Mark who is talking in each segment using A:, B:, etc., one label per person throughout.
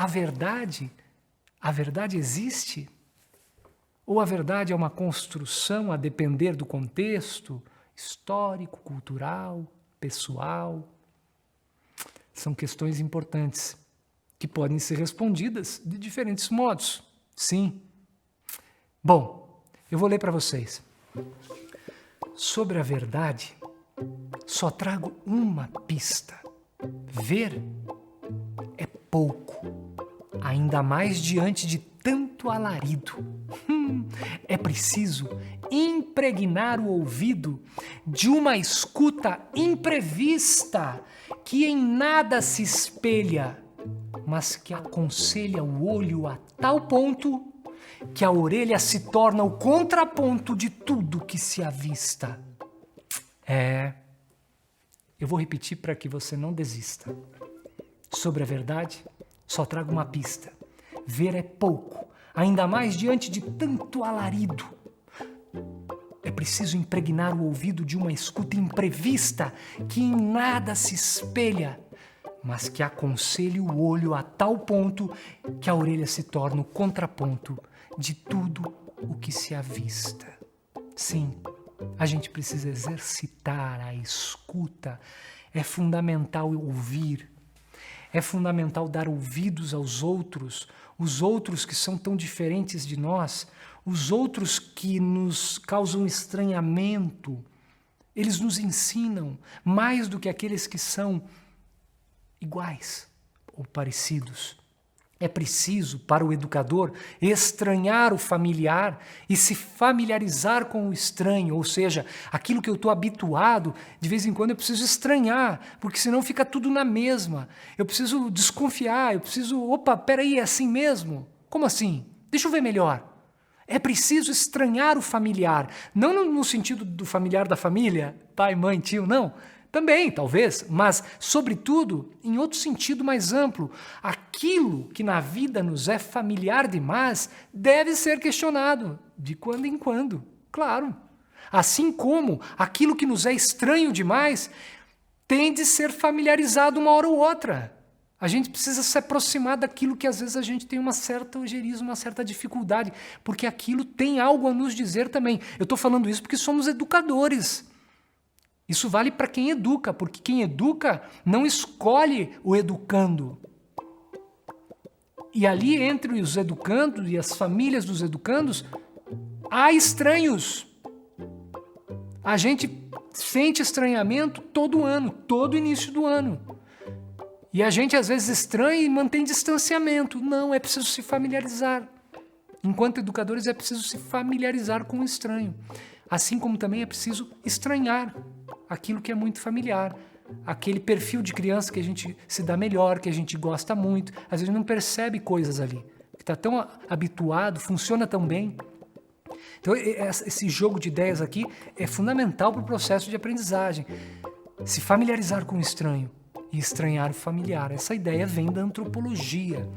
A: a verdade existe? Ou a verdade é uma construção a depender do contexto histórico, cultural, pessoal? São questões importantes que podem ser respondidas de diferentes modos. Sim. Bom, eu vou ler para vocês. Sobre a verdade, só trago uma pista. Ver é pouco, ainda mais diante de tanto alarido. É preciso impregnar o ouvido de uma escuta imprevista que em nada se espelha, mas que aconselha o olho a tal ponto que a orelha se torna o contraponto de tudo que se avista. Eu vou repetir para que você não desista. Sobre a verdade, só trago uma pista. Ver é pouco, ainda mais diante de tanto alarido. É preciso impregnar o ouvido de uma escuta imprevista que em nada se espelha, mas que aconselhe o olho a tal ponto que a orelha se torna o contraponto de tudo o que se avista. Sim, a gente precisa exercitar a escuta. É fundamental ouvir. É fundamental dar ouvidos aos outros, os outros que são tão diferentes de nós, os outros que nos causam estranhamento. Eles nos ensinam mais do que aqueles que são iguais ou parecidos. É preciso, para o educador, estranhar o familiar e se familiarizar com o estranho, ou seja, aquilo que eu estou habituado, de vez em quando eu preciso estranhar, porque senão fica tudo na mesma. Eu preciso desconfiar, peraí, é assim mesmo? Como assim? Deixa eu ver melhor. É preciso estranhar o familiar, não no sentido do familiar da família, pai, mãe, tio, não. Também, talvez, mas, sobretudo, em outro sentido mais amplo, aquilo que na vida nos é familiar demais deve ser questionado, de quando em quando, claro. Assim como aquilo que nos é estranho demais tem de ser familiarizado uma hora ou outra. A gente precisa se aproximar daquilo que às vezes a gente tem uma certa ojeriza, uma certa dificuldade, porque aquilo tem algo a nos dizer também. Eu estou falando isso porque somos educadores. Isso vale para quem educa, porque quem educa não escolhe o educando. E ali entre os educandos e as famílias dos educandos, há estranhos. A gente sente estranhamento todo ano, todo início do ano. E a gente às vezes estranha e mantém distanciamento. Não, é preciso se familiarizar. Enquanto educadores é preciso se familiarizar com o estranho. Assim como também é preciso estranhar aquilo que é muito familiar. Aquele perfil de criança que a gente se dá melhor, que a gente gosta muito. Às vezes não percebe coisas ali. Está tão habituado, funciona tão bem. Então esse jogo de ideias aqui é fundamental para o processo de aprendizagem. Se familiarizar com o estranho e estranhar o familiar. Essa ideia vem da antropologia.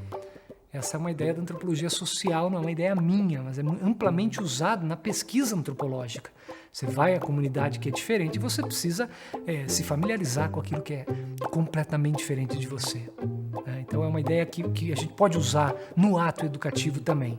A: Essa é uma ideia da antropologia social, não é uma ideia minha, mas é amplamente usado na pesquisa antropológica. Você vai à comunidade que é diferente e você precisa se familiarizar com aquilo que é completamente diferente de você. Então é uma ideia que a gente pode usar no ato educativo também.